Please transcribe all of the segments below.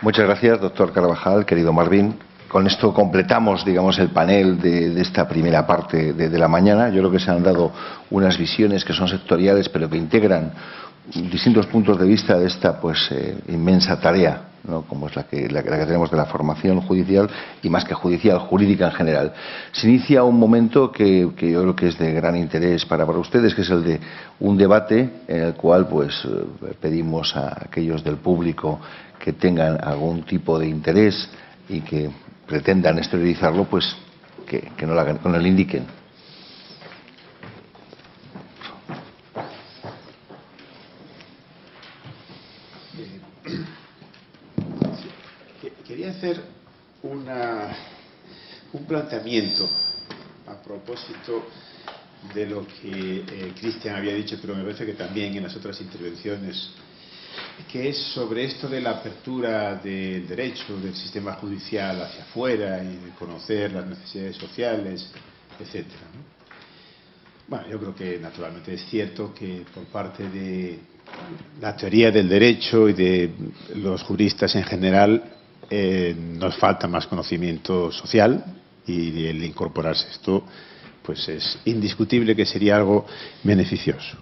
Muchas gracias, doctor Carvajal, querido Marvin. Con esto completamos, digamos, el panel de esta primera parte de la mañana. Yo creo que se han dado unas visiones que son sectoriales, pero que integran distintos puntos de vista de esta inmensa tarea, ¿no?, como es la que tenemos de la formación judicial y, más que judicial, jurídica en general. Se inicia un momento que yo creo que es de gran interés para ustedes, que es el de un debate en el cual pedimos a aquellos del público que tengan algún tipo de interés y que pretendan exteriorizarlo, que no lo hagan, que nos lo indiquen. Quería hacer un planteamiento a propósito de lo que Cristian había dicho, pero me parece que también en las otras intervenciones, que es sobre esto de la apertura del derecho, del sistema judicial hacia afuera y de conocer las necesidades sociales, etcétera, ¿no? Bueno, yo creo que naturalmente es cierto que por parte de la teoría del derecho y de los juristas en general nos falta más conocimiento social, y el incorporarse a esto es indiscutible que sería algo beneficioso.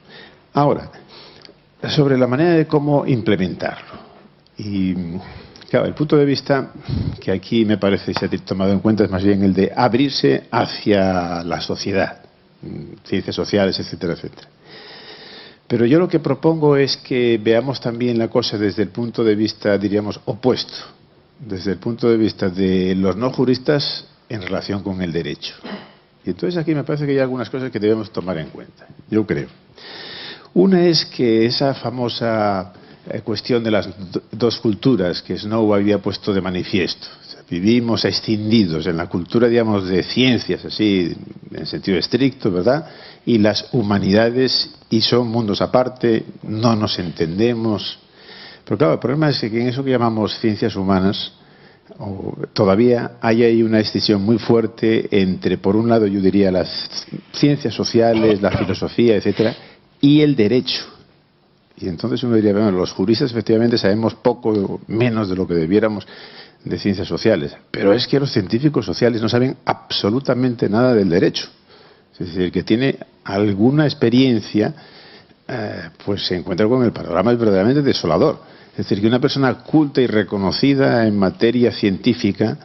Ahora, sobre la manera de cómo implementarlo. Y claro, el punto de vista que aquí me parece se ha tomado en cuenta es más bien el de abrirse hacia la sociedad, ciencias sociales, etcétera, etcétera. Pero yo lo que propongo es que veamos también la cosa desde el punto de vista, diríamos, opuesto, desde el punto de vista de los no juristas en relación con el derecho. Y entonces aquí me parece que hay algunas cosas que debemos tomar en cuenta, yo creo. Una es que esa famosa cuestión de las dos culturas que Snow había puesto de manifiesto. O sea, vivimos escindidos en la cultura, digamos, de ciencias, así, en sentido estricto, ¿verdad? Y las humanidades, y son mundos aparte, no nos entendemos. Pero claro, el problema es que en eso que llamamos ciencias humanas, todavía hay ahí una distinción muy fuerte entre, por un lado, yo diría, las ciencias sociales, la filosofía, etcétera, y el derecho. Y entonces uno diría, bueno, los juristas efectivamente sabemos poco menos de lo que debiéramos de ciencias sociales, pero es que los científicos sociales no saben absolutamente nada del derecho. Es decir, el que tiene alguna experiencia se encuentra con el panorama es verdaderamente desolador. Es decir, que una persona culta y reconocida en materia científica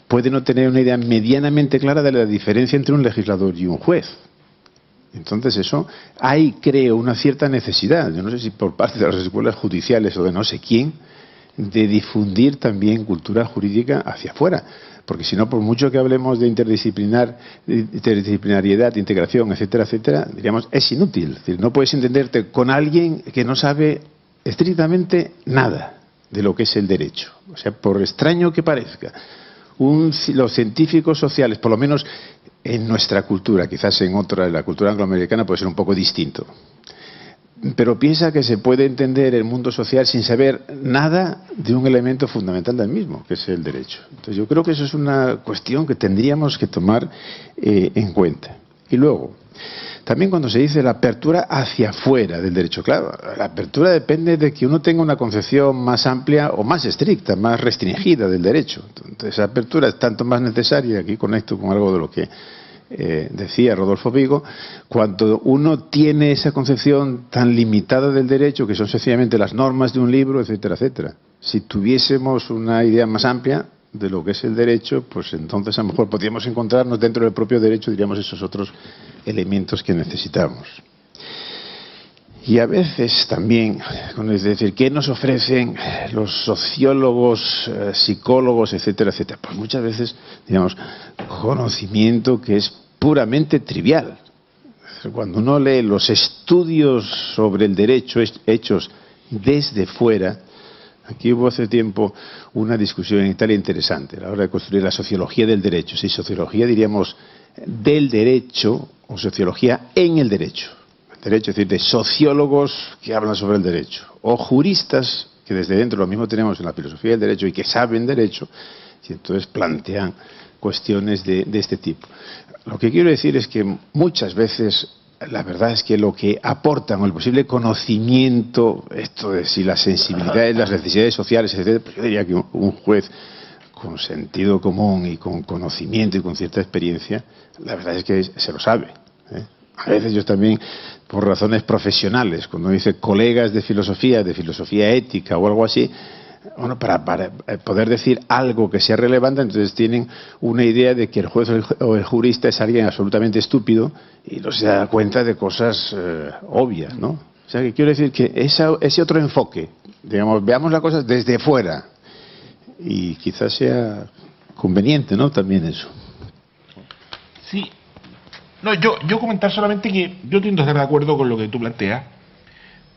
puede no tener una idea medianamente clara de la diferencia entre un legislador y un juez. Entonces eso, hay, creo, una cierta necesidad, yo no sé si por parte de las escuelas judiciales o de no sé quién, de difundir también cultura jurídica hacia afuera. Porque si no, por mucho que hablemos de interdisciplinariedad, integración, etcétera, etcétera, diríamos, es inútil. Es decir, no puedes entenderte con alguien que no sabe estrictamente nada de lo que es el derecho. O sea, por extraño que parezca, los científicos sociales, por lo menos en nuestra cultura, quizás en otra, en la cultura angloamericana puede ser un poco distinto, pero piensa que se puede entender el mundo social sin saber nada de un elemento fundamental del mismo, que es el derecho. Entonces yo creo que eso es una cuestión que tendríamos que tomar en cuenta. Y luego, también cuando se dice la apertura hacia afuera del derecho, claro, la apertura depende de que uno tenga una concepción más amplia o más estricta, más restringida del derecho. Entonces esa apertura es tanto más necesaria, y aquí conecto con algo de lo que decía Rodolfo Vigo, cuando uno tiene esa concepción tan limitada del derecho, que son sencillamente las normas de un libro, etcétera, etcétera. Si tuviésemos una idea más amplia de lo que es el derecho, pues entonces a lo mejor podríamos encontrarnos dentro del propio derecho, diríamos, esos otros elementos que necesitamos. Y a veces también, es decir, ¿qué nos ofrecen los sociólogos, psicólogos, etcétera, etcétera? Pues muchas veces, digamos, conocimiento que es puramente trivial. Cuando uno lee los estudios sobre el derecho hechos desde fuera, aquí hubo hace tiempo una discusión en Italia interesante a la hora de construir la sociología del derecho. Si sociología, diríamos, del derecho o sociología en el derecho. Derecho, es decir, de sociólogos que hablan sobre el derecho, o juristas que desde dentro lo mismo tenemos en la filosofía del derecho y que saben derecho, y entonces plantean cuestiones de este tipo. Lo que quiero decir es que muchas veces la verdad es que lo que aportan, o el posible conocimiento, esto de si las sensibilidades, las necesidades sociales, etc., pues yo diría que un juez con sentido común y con conocimiento y con cierta experiencia, la verdad es que se lo sabe, ¿eh? A veces yo también, por razones profesionales, cuando dice colegas de filosofía ética o algo así, bueno, para poder decir algo que sea relevante, entonces tienen una idea de que el juez o el jurista es alguien absolutamente estúpido y no se da cuenta de cosas obvias, ¿no? O sea, que quiero decir que ese otro enfoque, digamos, veamos las cosas desde fuera, y quizás sea conveniente, ¿no?, también eso. Sí. No, yo comentar solamente que yo tiendo a estar de acuerdo con lo que tú planteas,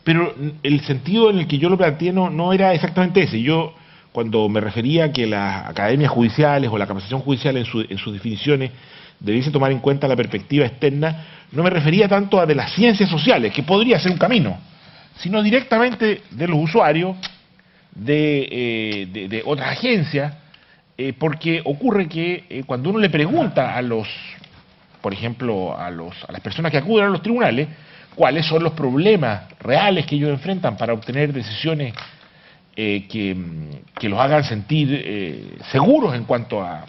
pero el sentido en el que yo lo planteé no era exactamente ese. Yo, cuando me refería a que las academias judiciales o la capacitación judicial en sus definiciones debiese tomar en cuenta la perspectiva externa, no me refería tanto a de las ciencias sociales, que podría ser un camino, sino directamente de los usuarios, de otras agencias, porque ocurre que cuando uno le pregunta a los, por ejemplo, a las personas que acuden a los tribunales, cuáles son los problemas reales que ellos enfrentan para obtener decisiones que los hagan sentir seguros en cuanto a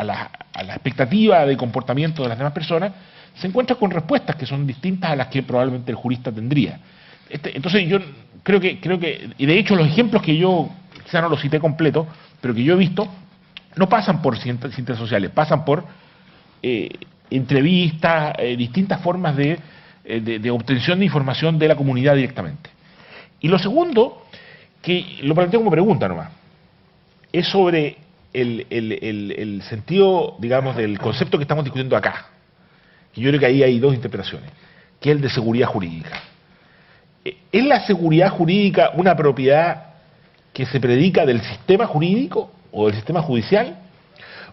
la expectativa de comportamiento de las demás personas, se encuentran con respuestas que son distintas a las que probablemente el jurista tendría. Entonces yo creo que, y de hecho los ejemplos que yo, quizá no los cité completos, pero que yo he visto, no pasan por ciencias sociales, pasan por entrevistas, distintas formas de obtención de información de la comunidad directamente. Y lo segundo, que lo planteo como pregunta nomás, es sobre el sentido, digamos, del concepto que estamos discutiendo acá. Y yo creo que ahí hay dos interpretaciones, que es el de seguridad jurídica. ¿Es la seguridad jurídica una propiedad que se predica del sistema jurídico o del sistema judicial?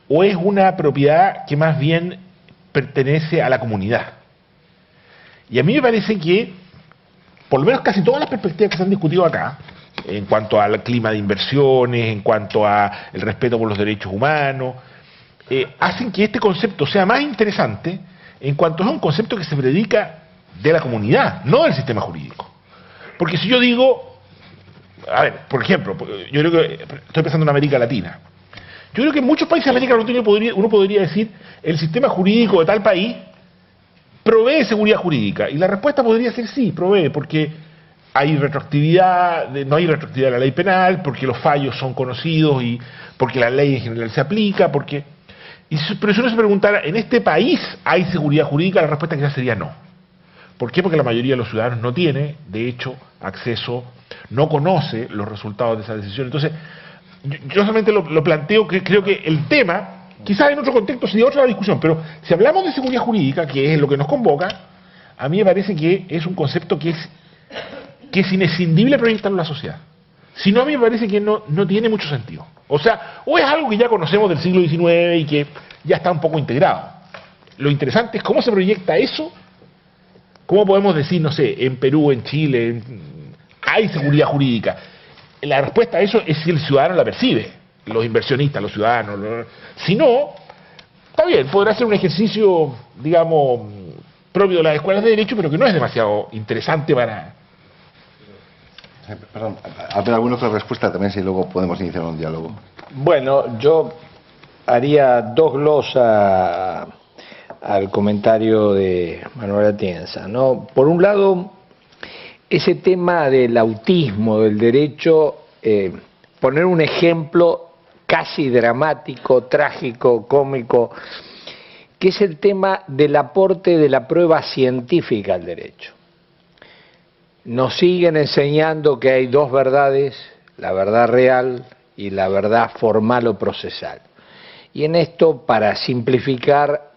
¿O es una propiedad que más bien pertenece a la comunidad? Y a mí me parece que, por lo menos casi todas las perspectivas que se han discutido acá, en cuanto al clima de inversiones, en cuanto al respeto por los derechos humanos, hacen que este concepto sea más interesante en cuanto es un concepto que se predica de la comunidad, no del sistema jurídico. Porque si yo digo, a ver, por ejemplo, yo creo que estoy pensando en América Latina. Yo creo que en muchos países de América Latina uno podría decir el sistema jurídico de tal país provee seguridad jurídica. Y la respuesta podría ser sí, provee, porque hay retroactividad, no hay retroactividad de la ley penal, porque los fallos son conocidos y porque la ley en general se aplica, porque... Pero si uno se preguntara, ¿en este país hay seguridad jurídica? La respuesta quizás sería no. ¿Por qué? Porque la mayoría de los ciudadanos no tiene, de hecho, acceso, no conoce los resultados de esa decisión. Entonces, yo solamente lo planteo, que creo que el tema, quizás en otro contexto sería otra discusión, pero si hablamos de seguridad jurídica, que es lo que nos convoca, a mí me parece que es un concepto que es inescindible proyectarlo en la sociedad. Si no, a mí me parece que no tiene mucho sentido. O sea, o es algo que ya conocemos del siglo XIX y que ya está un poco integrado. Lo interesante es cómo se proyecta eso, cómo podemos decir, no sé, en Perú, en Chile, hay seguridad jurídica. La respuesta a eso es si el ciudadano la percibe, los inversionistas, los ciudadanos. Si no, está bien, podrá ser un ejercicio, digamos, propio de las escuelas de derecho, pero que no es demasiado interesante para... Perdón, ¿habrá alguna otra respuesta también si luego podemos iniciar un diálogo? Bueno, yo haría dos glosas al comentario de Manuel Atienza, ¿no? Por un lado, ese tema del autismo, del derecho, poner un ejemplo casi dramático, trágico, cómico, que es el tema del aporte de la prueba científica al derecho. Nos siguen enseñando que hay dos verdades, la verdad real y la verdad formal o procesal. Y en esto, para simplificar,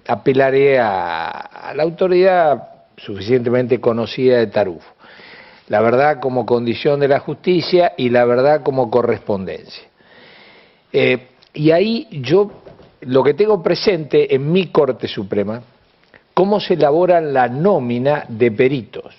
apelaré a la autoridad suficientemente conocida de Tarufo. La verdad como condición de la justicia y la verdad como correspondencia. Y ahí yo lo que tengo presente en mi Corte Suprema, cómo se elabora la nómina de peritos.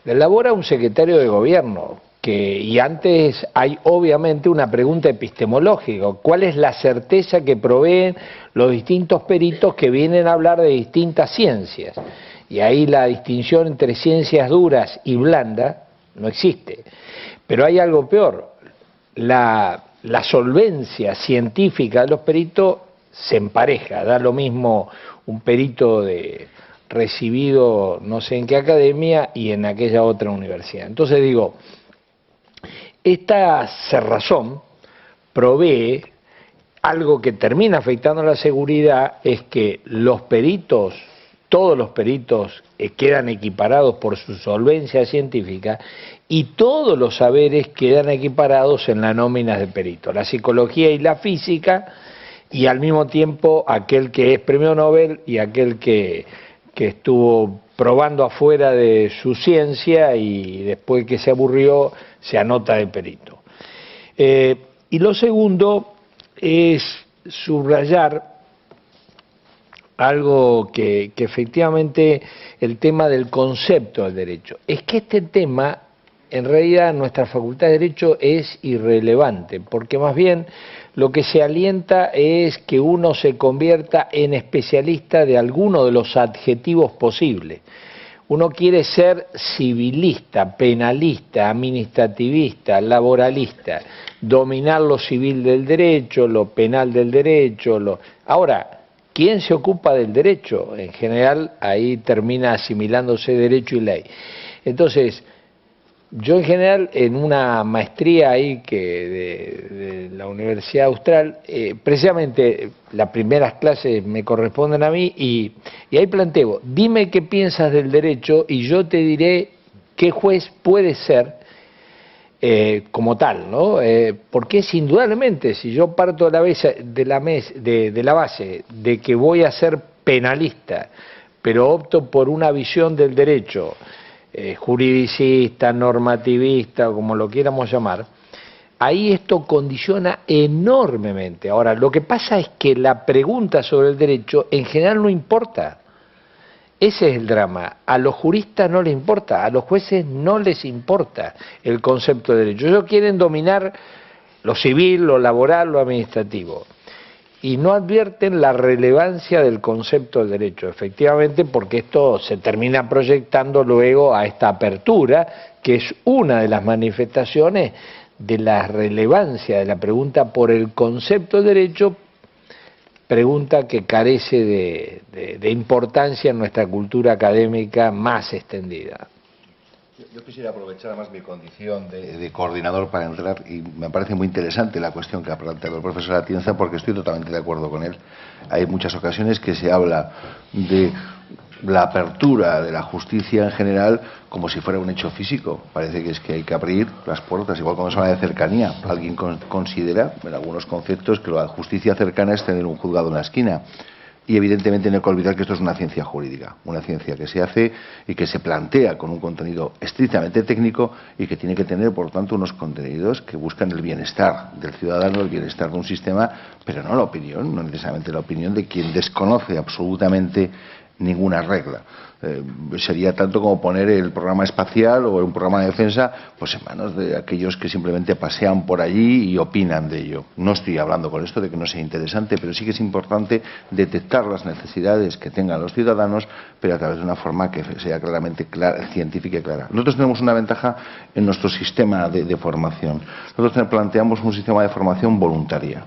La elabora un secretario de gobierno, y antes hay obviamente una pregunta epistemológica, ¿cuál es la certeza que proveen los distintos peritos que vienen a hablar de distintas ciencias? Y ahí la distinción entre ciencias duras y blandas no existe. Pero hay algo peor, la solvencia científica de los peritos se empareja, da lo mismo un perito recibido no sé en qué academia y en aquella otra universidad. Entonces digo, esta cerrazón provee algo que termina afectando la seguridad, es que los peritos, todos los peritos quedan equiparados por su solvencia científica y todos los saberes quedan equiparados en las nóminas de perito, la psicología y la física, y al mismo tiempo aquel que es premio Nobel y aquel que estuvo probando afuera de su ciencia y después que se aburrió se anota de perito. Y lo segundo es subrayar algo que efectivamente el tema del concepto del derecho. Es que este tema, en realidad, en nuestra Facultad de Derecho es irrelevante, porque más bien lo que se alienta es que uno se convierta en especialista de alguno de los adjetivos posibles. Uno quiere ser civilista, penalista, administrativista, laboralista, dominar lo civil del derecho, lo penal del derecho. Ahora, ¿quién se ocupa del derecho? En general, ahí termina asimilándose derecho y ley. Entonces, yo en general, en una maestría ahí de la Universidad Austral, precisamente las primeras clases me corresponden a mí y ahí planteo, dime qué piensas del derecho y yo te diré qué juez puede ser como tal, ¿no? Porque es indudablemente, si yo parto de la base de que voy a ser penalista, pero opto por una visión del derecho juridicista, normativista, o como lo quieramos llamar, ahí esto condiciona enormemente. Ahora, lo que pasa es que la pregunta sobre el derecho en general no importa. Ese es el drama. A los juristas no les importa, a los jueces no les importa el concepto de derecho. Ellos quieren dominar lo civil, lo laboral, lo administrativo. Y no advierten la relevancia del concepto del derecho, efectivamente, porque esto se termina proyectando luego a esta apertura, que es una de las manifestaciones de la relevancia de la pregunta por el concepto del derecho, pregunta que carece de importancia en nuestra cultura académica más extendida. Yo quisiera aprovechar además mi condición de coordinador para entrar, y me parece muy interesante la cuestión que ha planteado el profesor Atienza, porque estoy totalmente de acuerdo con él. Hay muchas ocasiones que se habla de la apertura de la justicia en general como si fuera un hecho físico. Parece que es que hay que abrir las puertas, igual cuando se habla de cercanía. Alguien considera, en algunos conceptos, que la justicia cercana es tener un juzgado en la esquina. Y evidentemente no hay que olvidar que esto es una ciencia jurídica, una ciencia que se hace y que se plantea con un contenido estrictamente técnico y que tiene que tener, por tanto, unos contenidos que buscan el bienestar del ciudadano, el bienestar de un sistema, pero no la opinión, no necesariamente la opinión de quien desconoce absolutamente ninguna regla. Sería tanto como poner el programa espacial o un programa de defensa pues en manos de aquellos que simplemente pasean por allí y opinan de ello. No estoy hablando con esto de que no sea interesante, pero sí que es importante detectar las necesidades que tengan los ciudadanos, pero a través de una forma que sea claramente científica y clara. Nosotros tenemos una ventaja en nuestro sistema de formación. Nosotros planteamos un sistema de formación voluntaria.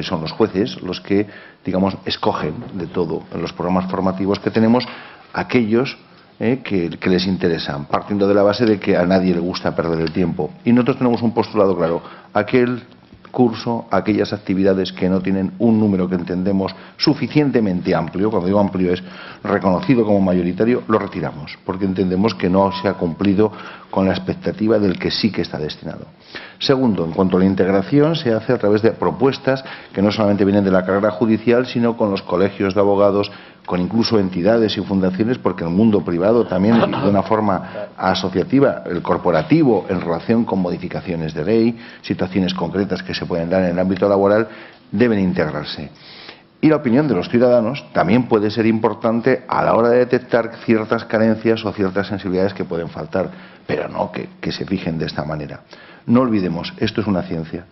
Son los jueces los que, digamos, escogen de todo en los programas formativos que tenemos aquellos que les interesan, partiendo de la base de que a nadie le gusta perder el tiempo. Y nosotros tenemos un postulado claro, aquel curso, aquellas actividades que no tienen un número que entendemos suficientemente amplio, cuando digo amplio es reconocido como mayoritario, lo retiramos, porque entendemos que no se ha cumplido con la expectativa del que sí que está destinado. Segundo, en cuanto a la integración, se hace a través de propuestas que no solamente vienen de la carrera judicial, sino con los colegios de abogados, con incluso entidades y fundaciones, porque el mundo privado también, de una forma asociativa, el corporativo, en relación con modificaciones de ley, situaciones concretas que se pueden dar en el ámbito laboral, deben integrarse. Y la opinión de los ciudadanos también puede ser importante a la hora de detectar ciertas carencias o ciertas sensibilidades que pueden faltar, pero no que se fijen de esta manera. No olvidemos, esto es una ciencia.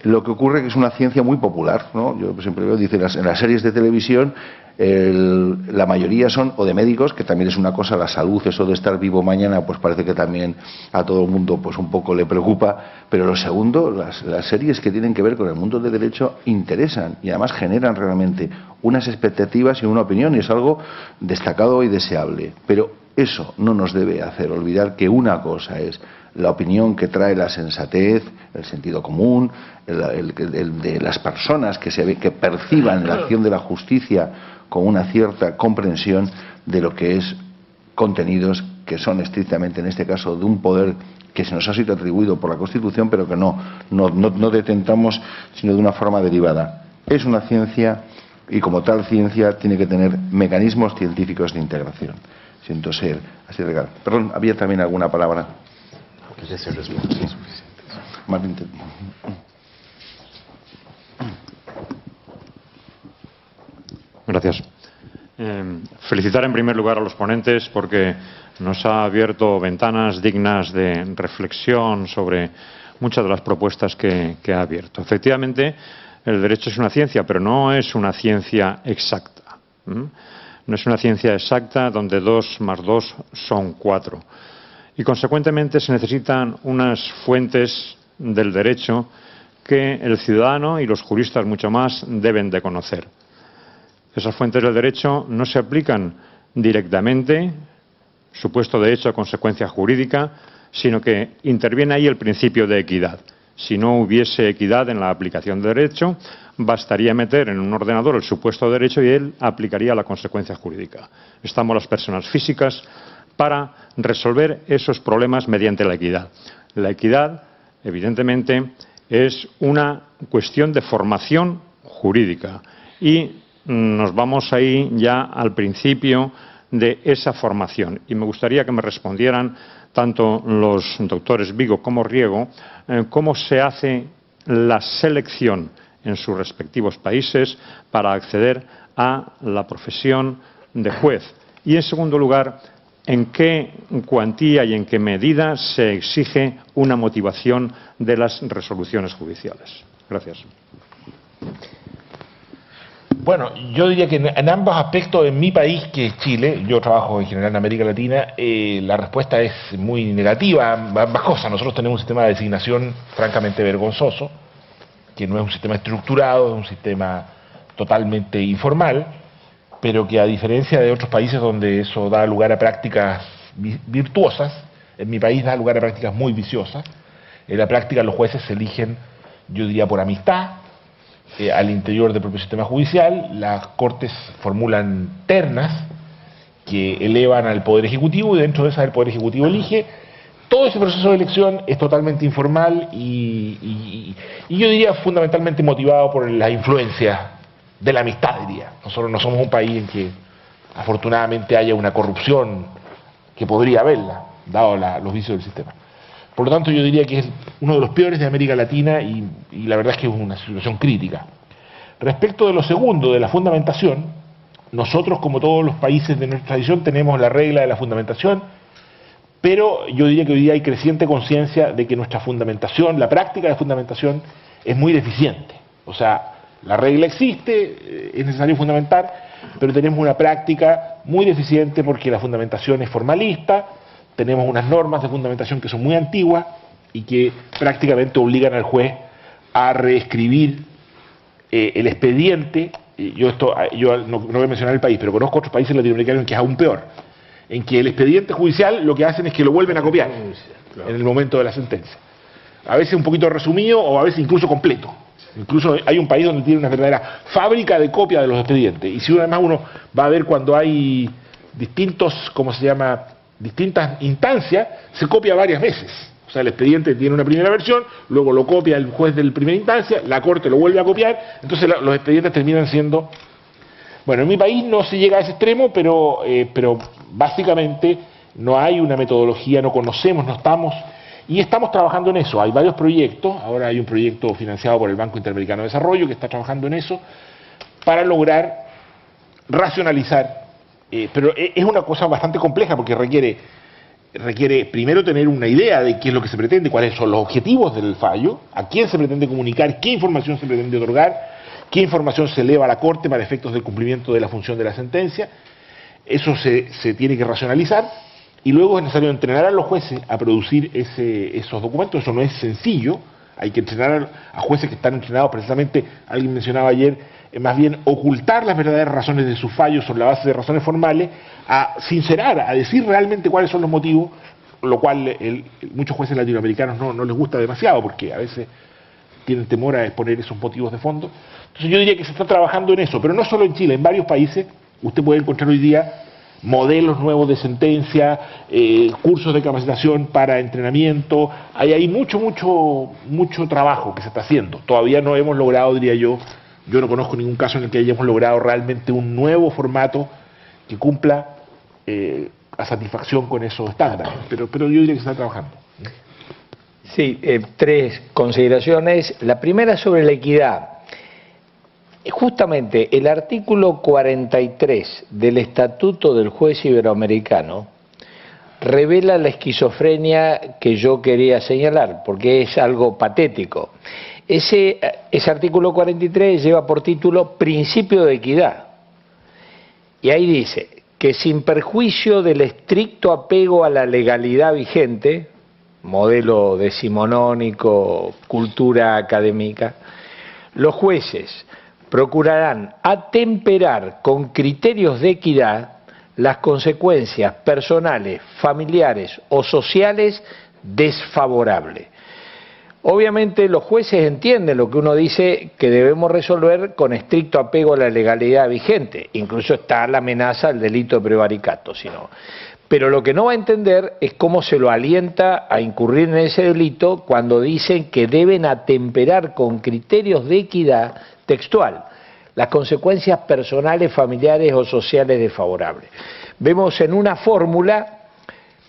Lo que ocurre es que es una ciencia muy popular, ¿no? Yo siempre veo, dice, en las series de televisión, la mayoría son o de médicos, que también es una cosa, la salud, eso de estar vivo mañana, pues parece que también a todo el mundo pues un poco le preocupa, pero lo segundo, las series que tienen que ver con el mundo del derecho interesan y además generan realmente unas expectativas y una opinión, y es algo destacado y deseable. Pero eso no nos debe hacer olvidar que una cosa es la opinión que trae la sensatez, el sentido común, el de las personas que perciban la acción de la justicia con una cierta comprensión de lo que es contenidos que son estrictamente, en este caso, de un poder que se nos ha sido atribuido por la Constitución, pero que no detentamos, sino de una forma derivada. Es una ciencia y, como tal ciencia, tiene que tener mecanismos científicos de integración. Siento ser así de... Perdón, había también alguna palabra. Martín. Gracias. Felicitar en primer lugar a los ponentes porque nos ha abierto ventanas dignas de reflexión sobre muchas de las propuestas que ha abierto. Efectivamente, el derecho es una ciencia, pero no es una ciencia exacta. No es una ciencia exacta donde 2 más 2 son 4. Y, consecuentemente, se necesitan unas fuentes del derecho que el ciudadano y los juristas mucho más deben de conocer. Esas fuentes del derecho no se aplican directamente, supuesto de hecho consecuencia jurídica, sino que interviene ahí el principio de equidad. Si no hubiese equidad en la aplicación del derecho, bastaría meter en un ordenador el supuesto de derecho y él aplicaría la consecuencia jurídica. Estamos las personas físicas para resolver esos problemas mediante la equidad. La equidad, evidentemente, es una cuestión de formación jurídica y nos vamos ahí ya al principio de esa formación. Y me gustaría que me respondieran tanto los doctores Vigo como Riego cómo se hace la selección en sus respectivos países para acceder a la profesión de juez. Y, en segundo lugar, ¿en qué cuantía y en qué medida se exige una motivación de las resoluciones judiciales? Gracias. Bueno, yo diría que en ambos aspectos, en mi país, que es Chile, yo trabajo en general en América Latina, la respuesta es muy negativa, ambas cosas. Nosotros tenemos un sistema de designación francamente vergonzoso, que no es un sistema estructurado, es un sistema totalmente informal, pero que, a diferencia de otros países donde eso da lugar a prácticas virtuosas, en mi país da lugar a prácticas muy viciosas. En la práctica los jueces se eligen, yo diría, por amistad, al interior del propio sistema judicial. Las cortes formulan ternas que elevan al Poder Ejecutivo y dentro de esas el Poder Ejecutivo elige. Todo ese proceso de elección es totalmente informal y yo diría fundamentalmente motivado por las influencias de la amistad, diría. Nosotros no somos un país en que afortunadamente haya una corrupción que podría haberla, dado los vicios del sistema. Por lo tanto, yo diría que es uno de los peores de América Latina y la verdad es que es una situación crítica. Respecto de lo segundo, de la fundamentación, nosotros, como todos los países de nuestra tradición, tenemos la regla de la fundamentación, pero yo diría que hoy día hay creciente conciencia de que nuestra fundamentación, la práctica de fundamentación, es muy deficiente. O sea, la regla existe, es necesario fundamentar, pero tenemos una práctica muy deficiente porque la fundamentación es formalista. Tenemos unas normas de fundamentación que son muy antiguas y que prácticamente obligan al juez a reescribir el expediente. Yo no voy a mencionar el país, pero conozco otros países latinoamericanos en que es aún peor, en que el expediente judicial lo que hacen es que lo vuelven a copiar en el momento de la sentencia. A veces un poquito resumido o a veces incluso completo. Incluso hay un país donde tiene una verdadera fábrica de copia de los expedientes. Y si además uno va a ver cuando hay distintas instancias, se copia varias veces. O sea, el expediente tiene una primera versión, luego lo copia el juez de la primera instancia, la corte lo vuelve a copiar, entonces los expedientes terminan siendo... Bueno, en mi país no se llega a ese extremo, pero básicamente no hay una metodología, no conocemos, no estamos... Y estamos trabajando en eso. Hay varios proyectos. Ahora hay un proyecto financiado por el Banco Interamericano de Desarrollo que está trabajando en eso. para lograr racionalizar, pero es una cosa bastante compleja porque requiere primero tener una idea de qué es lo que se pretende, cuáles son los objetivos del fallo, a quién se pretende comunicar, qué información se pretende otorgar, qué información se eleva a la Corte para efectos del cumplimiento de la función de la sentencia. Eso se tiene que racionalizar y luego es necesario entrenar a los jueces a producir esos documentos. Eso no es sencillo, hay que entrenar a jueces que están entrenados precisamente, alguien mencionaba ayer, más bien ocultar las verdaderas razones de sus fallos sobre la base de razones formales, a sincerar, a decir realmente cuáles son los motivos, lo cual muchos jueces latinoamericanos no les gusta demasiado porque a veces tienen temor a exponer esos motivos de fondo. Entonces yo diría que se está trabajando en eso, pero no solo en Chile, en varios países usted puede encontrar hoy día modelos nuevos de sentencia, cursos de capacitación para entrenamiento. Hay mucho trabajo que se está haciendo. Todavía no hemos logrado, diría yo no conozco ningún caso en el que hayamos logrado realmente un nuevo formato que cumpla a satisfacción con esos estándares, pero yo diría que se está trabajando. Sí, tres consideraciones. La primera sobre la equidad. Justamente el artículo 43 del Estatuto del Juez Iberoamericano revela la esquizofrenia que yo quería señalar, porque es algo patético. Ese artículo 43 lleva por título Principio de Equidad. Y ahí dice que sin perjuicio del estricto apego a la legalidad vigente, modelo decimonónico, cultura académica, los jueces procurarán atemperar con criterios de equidad las consecuencias personales, familiares o sociales desfavorables. Obviamente los jueces entienden lo que uno dice que debemos resolver con estricto apego a la legalidad vigente, incluso está la amenaza al delito de prevaricato, pero lo que no va a entender es cómo se lo alienta a incurrir en ese delito cuando dicen que deben atemperar con criterios de equidad textual las consecuencias personales, familiares o sociales desfavorables. Vemos en una fórmula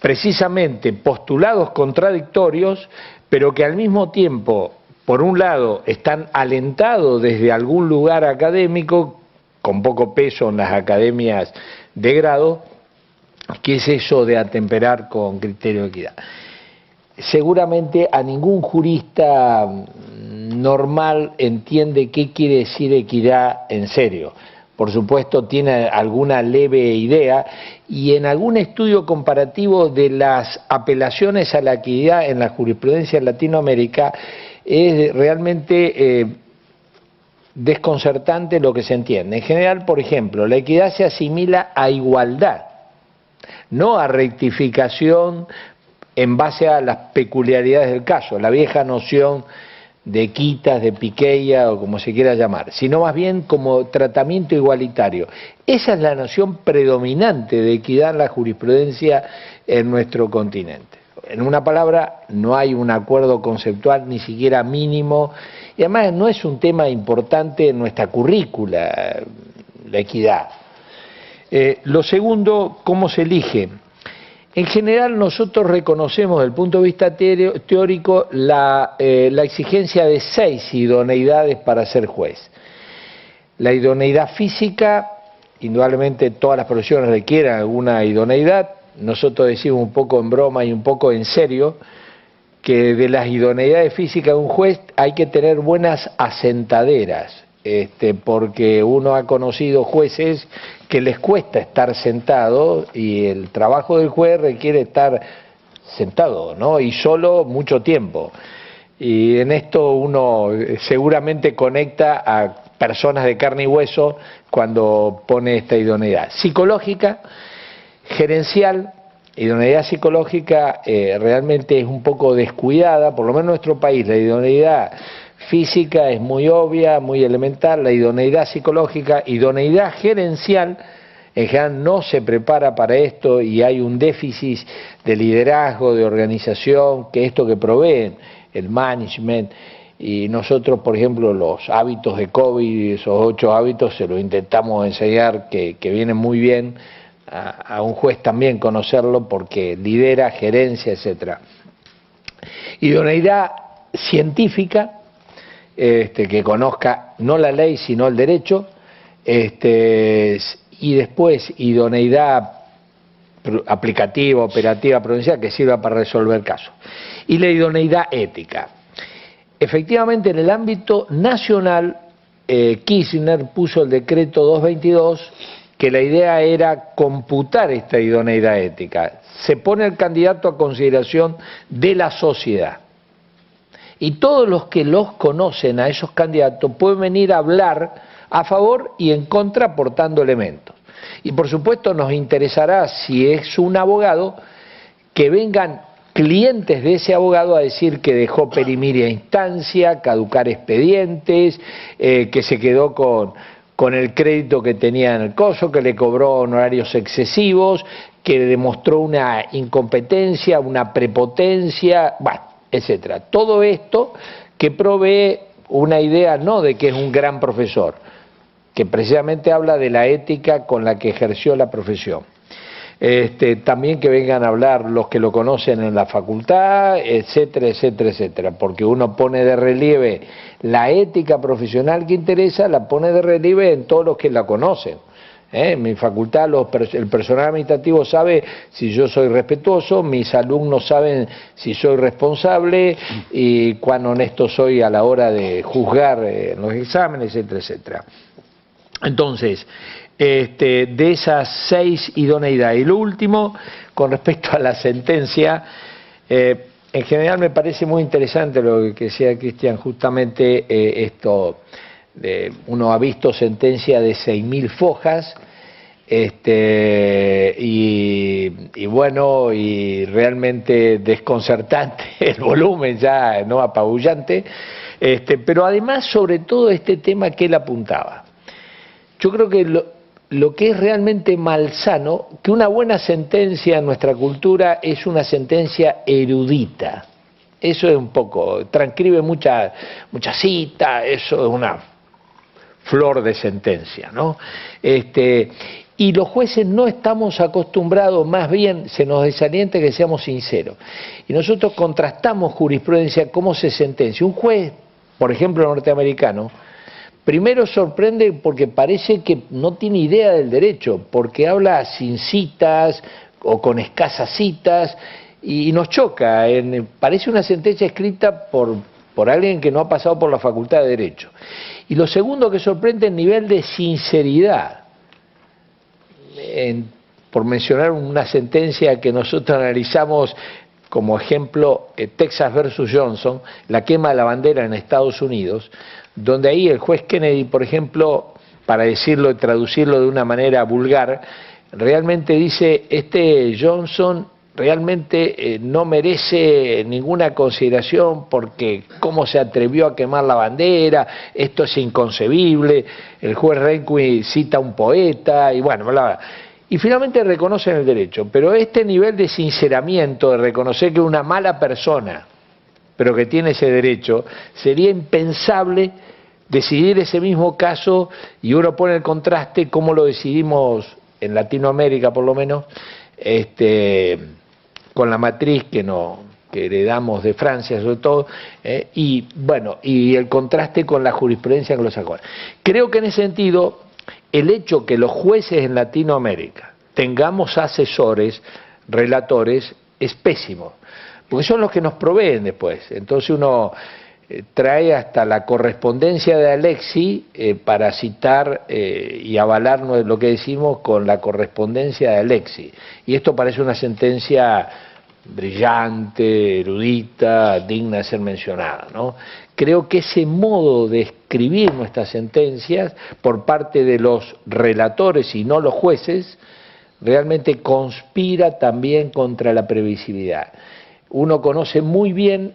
precisamente postulados contradictorios, pero que al mismo tiempo, por un lado, están alentados desde algún lugar académico, con poco peso en las academias de grado, que es eso de atemperar con criterio de equidad. Seguramente a ningún jurista normal entiende qué quiere decir equidad en serio. Por supuesto tiene alguna leve idea y en algún estudio comparativo de las apelaciones a la equidad en la jurisprudencia en Latinoamérica es realmente desconcertante lo que se entiende. En general, por ejemplo, la equidad se asimila a igualdad, no a rectificación en base a las peculiaridades del caso, la vieja noción de quitas, de piqueya o como se quiera llamar, sino más bien como tratamiento igualitario. Esa es la noción predominante de equidad en la jurisprudencia en nuestro continente. En una palabra, no hay un acuerdo conceptual ni siquiera mínimo, y además no es un tema importante en nuestra currícula, la equidad. Lo segundo, ¿cómo se elige? En general nosotros reconocemos desde el punto de vista teórico la exigencia de 6 idoneidades para ser juez. La idoneidad física, indudablemente todas las profesiones requieren alguna idoneidad. Nosotros decimos un poco en broma y un poco en serio que de las idoneidades físicas de un juez hay que tener buenas asentaderas, porque uno ha conocido jueces que les cuesta estar sentado y el trabajo del juez requiere estar sentado, ¿no? Y solo mucho tiempo. Y en esto uno seguramente conecta a personas de carne y hueso cuando pone esta idoneidad. Psicológica, gerencial, idoneidad psicológica realmente es un poco descuidada, por lo menos en nuestro país. La idoneidad física es muy obvia, muy elemental, la idoneidad psicológica, idoneidad gerencial, en general no se prepara para esto y hay un déficit de liderazgo, de organización, que esto que proveen el management, y nosotros, por ejemplo, los hábitos de COVID, esos 8 hábitos, se los intentamos enseñar que vienen muy bien a un juez también conocerlo porque lidera, gerencia, etc. Idoneidad científica, que conozca no la ley sino el derecho, y después idoneidad aplicativa, operativa, prudencial, que sirva para resolver casos. Y la idoneidad ética. Efectivamente, en el ámbito nacional, Kirchner puso el decreto 222, que la idea era computar esta idoneidad ética. Se pone el candidato a consideración de la sociedad. Y todos los que los conocen a esos candidatos pueden venir a hablar a favor y en contra aportando elementos. Y por supuesto nos interesará, si es un abogado, que vengan clientes de ese abogado a decir que dejó perimir a instancia, caducar expedientes, que se quedó con el crédito que tenía en el coso, que le cobró honorarios excesivos, que demostró una incompetencia, una prepotencia, bueno, etcétera. Todo esto que provee una idea no de que es un gran profesor, que precisamente habla de la ética con la que ejerció la profesión. También que vengan a hablar los que lo conocen en la facultad, etcétera, etcétera, etcétera, porque uno pone de relieve la ética profesional que interesa, la pone de relieve en todos los que la conocen. En mi facultad el personal administrativo sabe si yo soy respetuoso, mis alumnos saben si soy responsable y cuán honesto soy a la hora de juzgar en los exámenes, etcétera, etcétera. Entonces, de esas 6 idoneidades. Y lo último, con respecto a la sentencia, en general me parece muy interesante lo que decía Cristian, justamente uno ha visto sentencia de 6.000 fojas, y bueno, y realmente desconcertante el volumen, ya no apabullante, pero además sobre todo este tema que él apuntaba. Yo creo que lo que es realmente malsano, que una buena sentencia en nuestra cultura es una sentencia erudita. Eso es un poco, transcribe mucha cita, eso es una flor de sentencia, ¿no? Y los jueces no estamos acostumbrados, más bien se nos desalienta que seamos sinceros. Y nosotros contrastamos jurisprudencia, cómo se sentencia. Un juez, por ejemplo, norteamericano, primero sorprende porque parece que no tiene idea del derecho, porque habla sin citas o con escasas citas y nos choca. Parece una sentencia escrita por alguien que no ha pasado por la Facultad de Derecho. Y lo segundo que sorprende es el nivel de sinceridad. Por mencionar una sentencia que nosotros analizamos como ejemplo, Texas versus Johnson, la quema de la bandera en Estados Unidos, donde ahí el juez Kennedy, por ejemplo, para decirlo y traducirlo de una manera vulgar, realmente dice, Johnson realmente no merece ninguna consideración porque cómo se atrevió a quemar la bandera, esto es inconcebible. El juez Rehnquist cita a un poeta y bueno, bla, bla. Y finalmente reconocen el derecho, pero este nivel de sinceramiento, de reconocer que una mala persona, pero que tiene ese derecho, sería impensable decidir ese mismo caso, y uno pone el contraste cómo lo decidimos en Latinoamérica por lo menos, con la matriz que heredamos de Francia sobre todo, y bueno, y el contraste con la jurisprudencia anglosajona. Creo que en ese sentido, el hecho que los jueces en Latinoamérica tengamos asesores, relatores, es pésimo, porque son los que nos proveen después. Entonces uno trae hasta la correspondencia de Alexis para citar y avalar lo que decimos con la correspondencia de Alexis. Y esto parece una sentencia brillante, erudita, digna de ser mencionada, ¿no? Creo que ese modo de escribir nuestras sentencias por parte de los relatores y no los jueces realmente conspira también contra la previsibilidad. Uno conoce muy bien,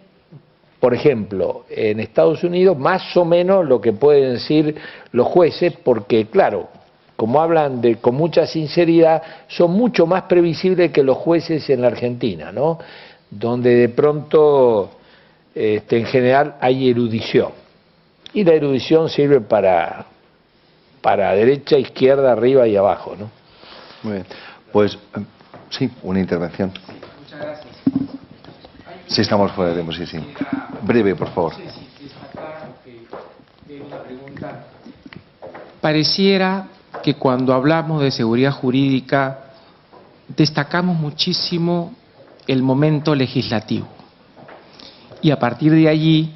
por ejemplo, en Estados Unidos, más o menos lo que pueden decir los jueces, porque claro, como hablan con mucha sinceridad, son mucho más previsibles que los jueces en la Argentina, ¿no? Donde de pronto, en general, hay erudición. Y la erudición sirve para derecha, izquierda, arriba y abajo, ¿no? Muy bien. Pues, sí, una intervención. Muchas gracias. Sí, estamos fuera de tiempo, sí, sí. Breve, por favor. No sé si destacar, aunque tengo una pregunta pareciera que cuando hablamos de seguridad jurídica destacamos muchísimo el momento legislativo y a partir de allí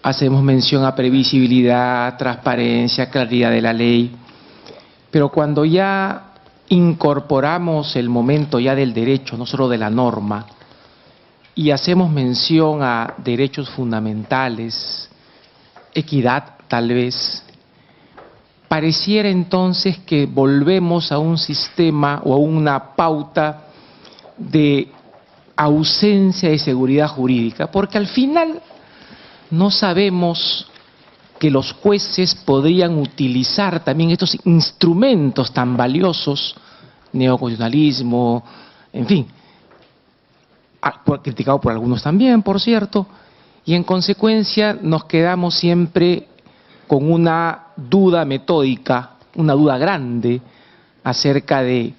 hacemos mención a previsibilidad, transparencia, claridad de la ley, pero cuando ya incorporamos el momento ya del derecho, no solo de la norma, y hacemos mención a derechos fundamentales, equidad tal vez, pareciera entonces que volvemos a un sistema o a una pauta de ausencia de seguridad jurídica, porque al final no sabemos que los jueces podrían utilizar también estos instrumentos tan valiosos, neoconstitucionalismo, en fin, criticado por algunos también, por cierto, y en consecuencia nos quedamos siempre con una duda metódica, una duda grande acerca de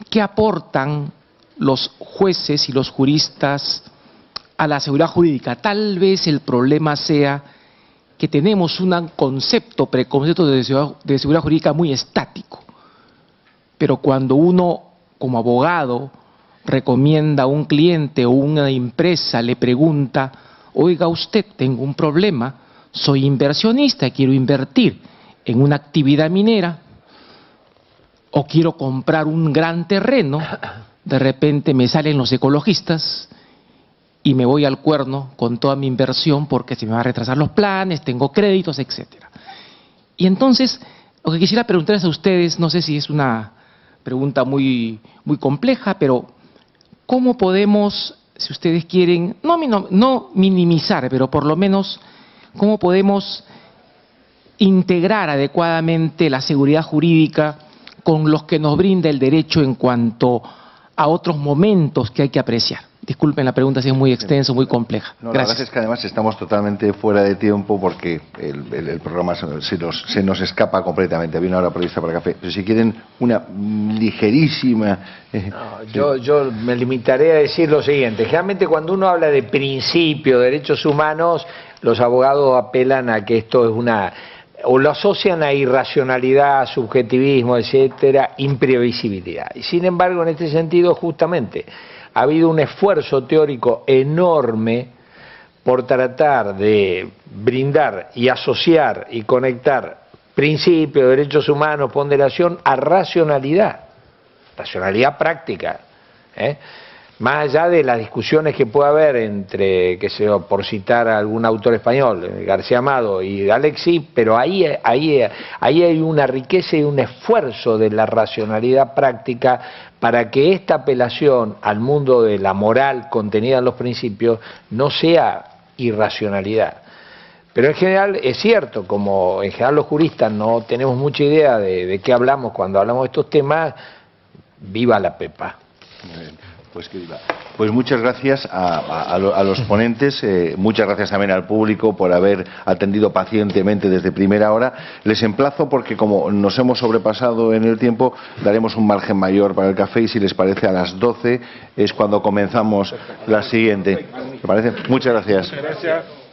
qué aportan los jueces y los juristas a la seguridad jurídica. Tal vez el problema sea que tenemos un preconcepto de seguridad jurídica muy estático, pero cuando uno como abogado recomienda a un cliente o una empresa, le pregunta, oiga usted, tengo un problema, soy inversionista, quiero invertir en una actividad minera o quiero comprar un gran terreno, de repente me salen los ecologistas y me voy al cuerno con toda mi inversión porque se me van a retrasar los planes, tengo créditos, etcétera. Y entonces, lo que quisiera preguntarles a ustedes, no sé si es una pregunta muy compleja, pero ¿cómo podemos, si ustedes quieren, no minimizar, pero por lo menos, cómo podemos integrar adecuadamente la seguridad jurídica con los que nos brinda el derecho en cuanto a otros momentos que hay que apreciar? Disculpen la pregunta, si es muy extensa, muy compleja. No, la verdad es que además estamos totalmente fuera de tiempo porque el programa se nos escapa completamente. Había una hora prevista para el café. Pero si quieren una ligerísima... Yo me limitaré a decir lo siguiente. Generalmente cuando uno habla de principio, derechos humanos, los abogados apelan a que esto es o lo asocian a irracionalidad, subjetivismo, etcétera, imprevisibilidad. Y sin embargo, en este sentido, justamente, ha habido un esfuerzo teórico enorme por tratar de brindar y asociar y conectar principios, derechos humanos, ponderación a racionalidad práctica, más allá de las discusiones que puede haber entre, por citar a algún autor español, García Amado y Alexis, pero ahí hay una riqueza y un esfuerzo de la racionalidad práctica para que esta apelación al mundo de la moral contenida en los principios no sea irracionalidad. Pero en general es cierto, como en general los juristas no tenemos mucha idea de qué hablamos cuando hablamos de estos temas, viva la Pepa. Muy bien. Pues muchas gracias a los ponentes, muchas gracias también al público por haber atendido pacientemente desde primera hora. Les emplazo porque como nos hemos sobrepasado en el tiempo, daremos un margen mayor para el café y si les parece a las 12 es cuando comenzamos la siguiente. ¿Les parece? Muchas gracias. Muchas gracias.